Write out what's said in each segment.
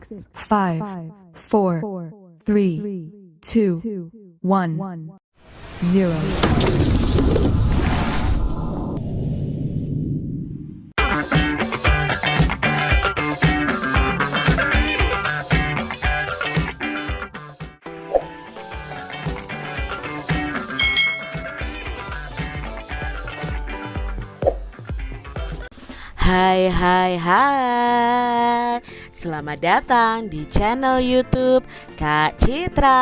5, 4, 3, 2, 1, 0. Hai hai hai, selamat datang di channel YouTube Kak Citra.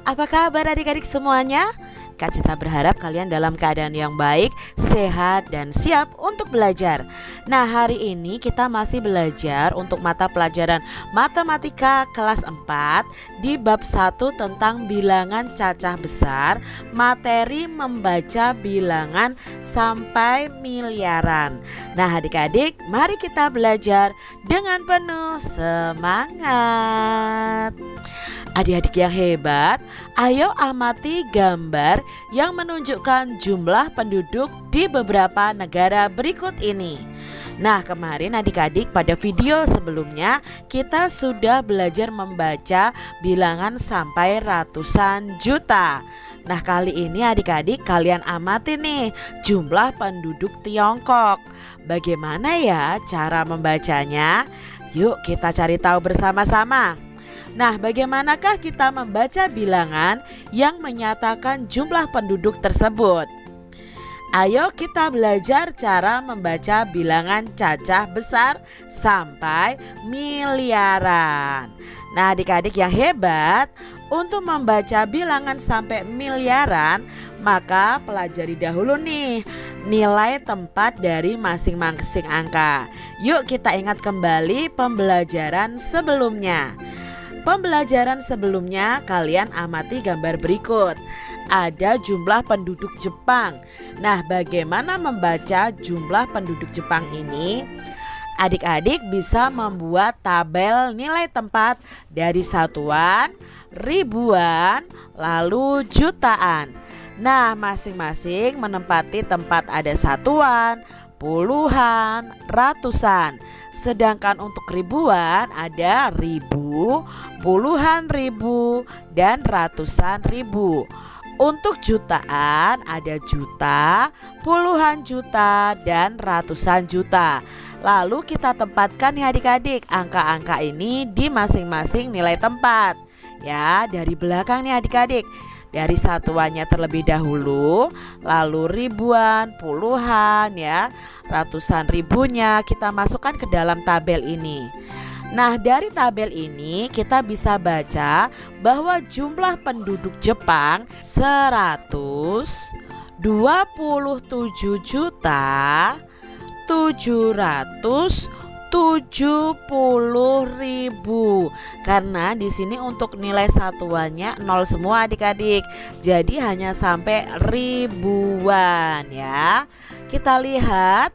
Apa kabar adik-adik semuanya? Kak Citra berharap kalian dalam keadaan yang baik, sehat, dan siap untuk belajar. Nah, hari ini kita masih belajar untuk mata pelajaran Matematika kelas 4 di bab 1 tentang bilangan cacah besar, materi membaca bilangan sampai miliaran. Nah, adik-adik, mari kita belajar dengan penuh semangat. Adik-adik yang hebat, ayo amati gambar yang menunjukkan jumlah penduduk di beberapa negara berikut ini. Nah, kemarin adik-adik pada video sebelumnya kita sudah belajar membaca bilangan sampai ratusan juta. Nah, kali ini adik-adik kalian amati nih jumlah penduduk Tiongkok. Bagaimana ya cara membacanya? Yuk kita cari tahu bersama-sama. Nah, bagaimanakah kita membaca bilangan yang menyatakan jumlah penduduk tersebut? Ayo kita belajar cara membaca bilangan cacah besar sampai miliaran. Nah, adik-adik yang hebat, untuk membaca bilangan sampai miliaran, maka pelajari dahulu nih nilai tempat dari masing-masing angka. Yuk kita ingat kembali pembelajaran sebelumnya. Pembelajaran sebelumnya kalian amati gambar berikut. Ada jumlah penduduk Jepang. Nah, bagaimana membaca jumlah penduduk Jepang ini? Adik-adik bisa membuat tabel nilai tempat dari satuan, ribuan, lalu jutaan. Nah, masing-masing menempati tempat ada satuan, puluhan, ratusan. Sedangkan untuk ribuan ada ribu, puluhan ribu, dan ratusan ribu. Untuk jutaan ada juta, puluhan juta, dan ratusan juta. Lalu kita tempatkan ya adik-adik angka-angka ini di masing-masing nilai tempat. Ya, dari belakang nih adik-adik. Dari satuannya terlebih dahulu, lalu ribuan, puluhan ya, ratusan ribunya kita masukkan ke dalam tabel ini. Nah, dari tabel ini kita bisa baca bahwa jumlah penduduk Jepang 127.770.000. Karena di sini untuk nilai satuannya 0 semua adik-adik. Jadi hanya sampai ribuan ya. Kita lihat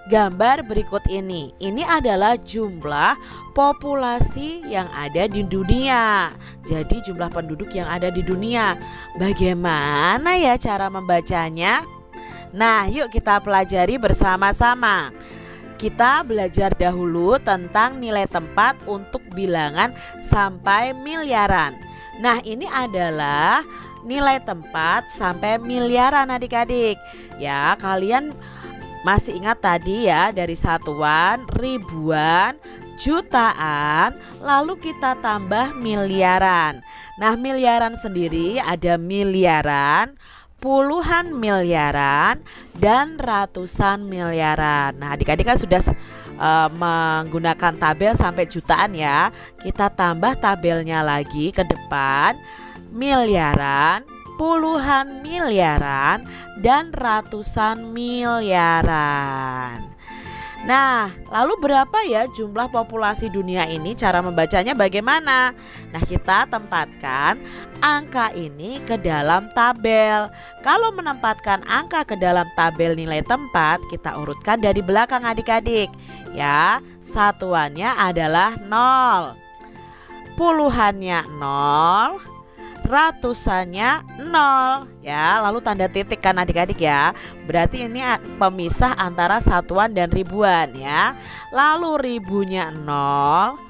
gambar berikut ini. Ini adalah jumlah populasi yang ada di dunia. Jadi jumlah penduduk yang ada di dunia. Bagaimana ya cara membacanya? Nah, yuk kita pelajari bersama-sama. Kita belajar dahulu tentang nilai tempat untuk bilangan sampai miliaran. Nah, ini adalah nilai tempat sampai miliaran adik-adik. Ya, kalian masih ingat tadi ya, dari satuan, ribuan, jutaan, lalu kita tambah miliaran. Nah, miliaran sendiri ada miliaran, puluhan miliaran, dan ratusan miliaran. Nah, adik-adik kan sudah menggunakan tabel sampai jutaan ya. Kita tambah tabelnya lagi ke depan, miliaran, puluhan miliaran, dan ratusan miliaran. Nah, lalu berapa ya jumlah populasi dunia ini? Cara membacanya bagaimana? Nah, kita tempatkan angka ini ke dalam tabel. Kalau menempatkan angka ke dalam tabel nilai tempat, kita urutkan dari belakang adik-adik. Ya, satuannya adalah 0, puluhannya 0, ratusannya 0 ya, lalu tanda titik kan adik-adik ya. Berarti ini pemisah antara satuan dan ribuan ya. Lalu ribunya 0,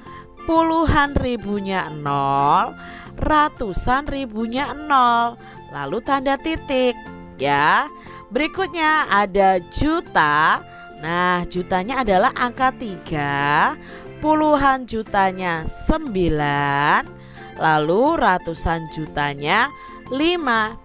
puluhan ribunya 0, ratusan ribunya 0, lalu tanda titik ya. Berikutnya ada juta. Nah, jutanya adalah angka 3, puluhan jutanya 9, lalu ratusan jutanya 5.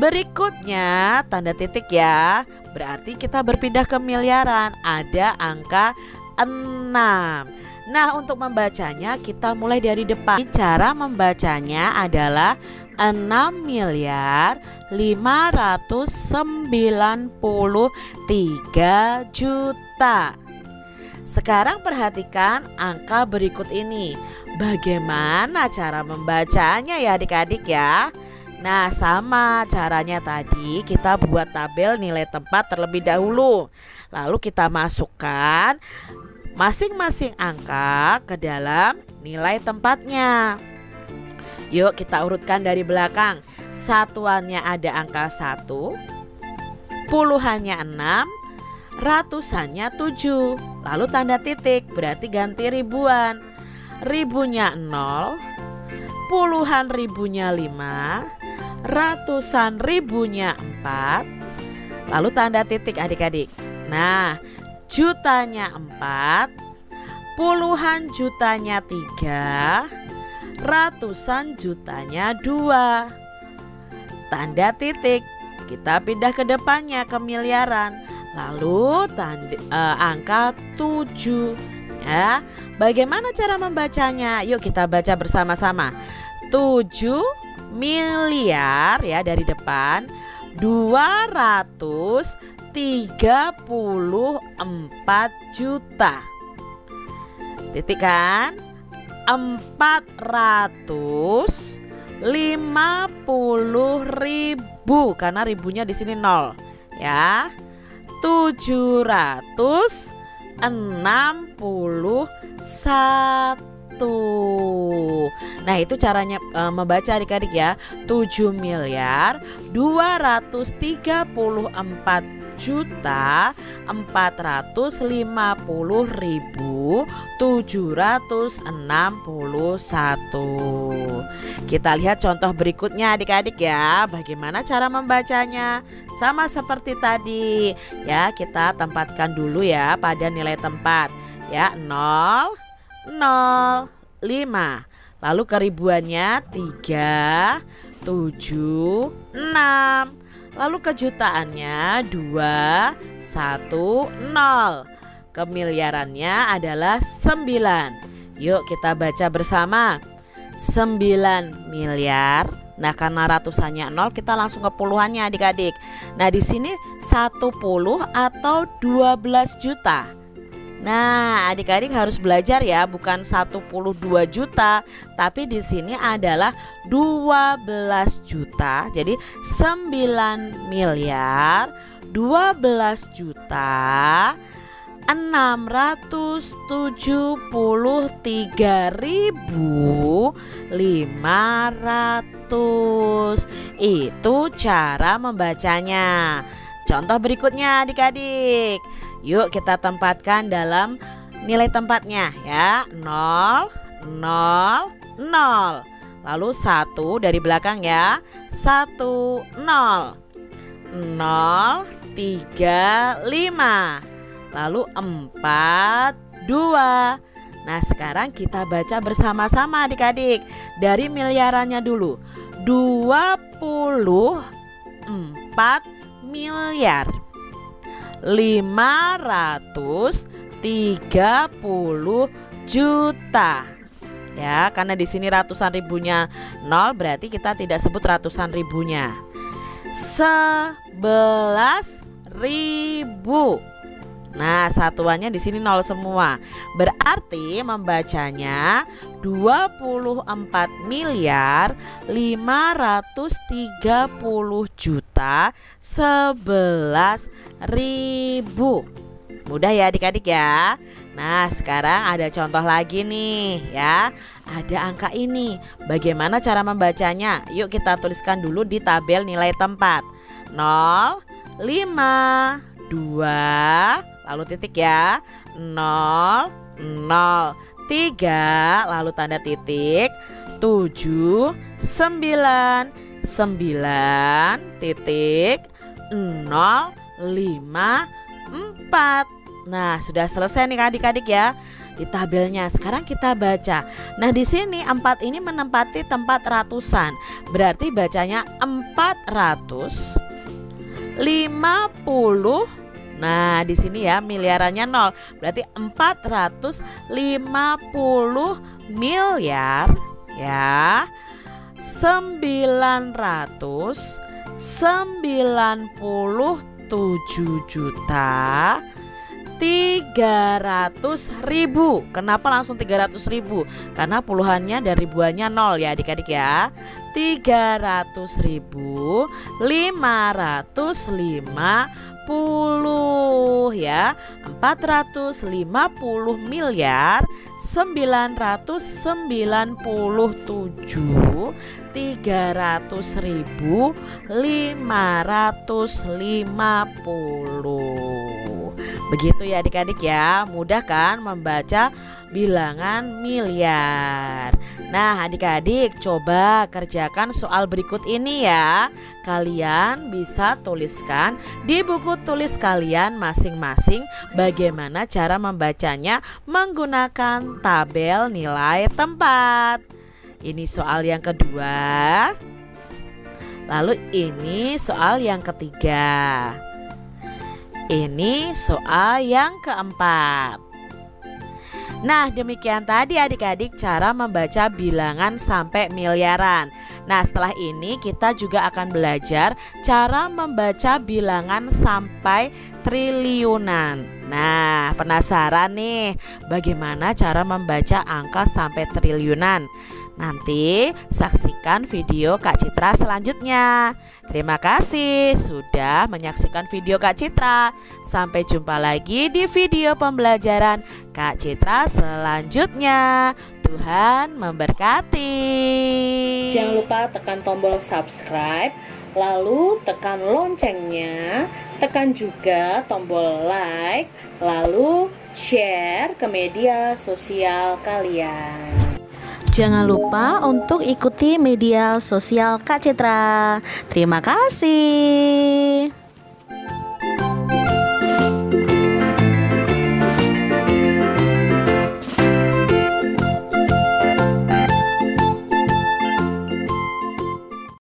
Berikutnya tanda titik ya. Berarti kita berpindah ke miliaran, ada angka 6. Nah, untuk membacanya kita mulai dari depan. Cara membacanya adalah 6.593 juta. Sekarang perhatikan angka berikut ini. Bagaimana cara membacanya ya adik-adik ya? Nah, sama caranya tadi, kita buat tabel nilai tempat terlebih dahulu. Lalu kita masukkan masing-masing angka ke dalam nilai tempatnya. Yuk kita urutkan dari belakang. Satuannya ada angka 1, puluhannya 6, ratusannya 7. Lalu tanda titik, berarti ganti ribuan. Ribunya 0, puluhan ribunya 5, ratusan ribunya 4. Lalu tanda titik adik-adik. Nah, jutanya 4, puluhan jutanya 3, ratusan jutanya 2. Tanda titik. Kita pindah ke depannya ke miliaran. Lalu angka 7 ya. Bagaimana cara membacanya? Yuk kita baca bersama-sama. 7 miliar ya dari depan, 234 juta. Titik kan? 450.000 karena ribunya di sini 0 ya. 761. Nah, itu caranya membaca adik-adik ya. 7 miliar 234 juta 450.761. Kita lihat contoh berikutnya adik-adik ya. Bagaimana cara membacanya? Sama seperti tadi ya, kita tempatkan dulu ya pada nilai tempat ya. 0, 0, 5. Lalu keribuannya 3, 7, 6. Lalu kejutaannya 2, 1, 0. Kemiliarannya adalah 9. Yuk kita baca bersama. 9 miliar. Nah, karena ratusannya 0, kita langsung ke puluhannya adik-adik. Nah, di sini 10 atau 12 juta. Nah, adik-adik harus belajar ya, bukan 12 juta, tapi di sini adalah 12 juta. Jadi 9 miliar 12 juta 673.500. Itu cara membacanya. Contoh berikutnya adik-adik. Yuk kita tempatkan dalam nilai tempatnya ya. 0, 0, 0. Lalu 1 dari belakang ya. 1, 0, 0, 3, 5. Lalu 4, 2. Nah, sekarang kita baca bersama-sama adik-adik. Dari miliarannya dulu. 24 miliar 530 juta. Ya, karena di sini ratusan ribunya 0, berarti kita tidak sebut ratusan ribunya. 11.000. Nah, satuannya di sini 0 semua. Berarti membacanya 24 miliar 530 juta 11.000. Mudah ya adik-adik ya. Nah, sekarang ada contoh lagi nih ya. Ada angka ini. Bagaimana cara membacanya? Yuk kita tuliskan dulu di tabel nilai tempat. 0, 5, 2, lalu titik ya. 0, 0, 3, lalu tanda titik, 7, 9, 9, titik, 0, 5, 4. Nah, sudah selesai nih adik-adik ya di tabelnya. Sekarang kita baca. Nah, di sini 4 ini menempati tempat ratusan. Berarti bacanya 450. Nah, di sini ya miliarannya 0. Berarti 450 miliar ya. 997 juta 300.000. Kenapa langsung 300.000? Karena puluhannya dan ribuannya 0 ya adik-adik ya. 300.550 ya. 450 miliar 997 300.550. Begitu ya adik-adik ya. Mudah kan membaca bilangan miliar. Nah, adik-adik coba kerjakan soal berikut ini ya. Kalian bisa tuliskan di buku tulis kalian masing-masing bagaimana cara membacanya menggunakan tabel nilai tempat. Ini soal yang kedua. Lalu ini soal yang ketiga. Ini soal yang keempat. Nah, demikian tadi adik-adik cara membaca bilangan sampai miliaran. Nah, setelah ini kita juga akan belajar cara membaca bilangan sampai triliunan. Nah, penasaran nih bagaimana cara membaca angka sampai triliunan? Nanti saksikan video Kak Citra selanjutnya. Terima kasih sudah menyaksikan video Kak Citra. Sampai jumpa lagi di video pembelajaran Kak Citra selanjutnya. Tuhan memberkati. Jangan lupa tekan tombol subscribe, lalu tekan loncengnya, tekan juga tombol like, lalu share ke media sosial kalian. Jangan lupa untuk ikuti media sosial Kak Citra. Terima kasih.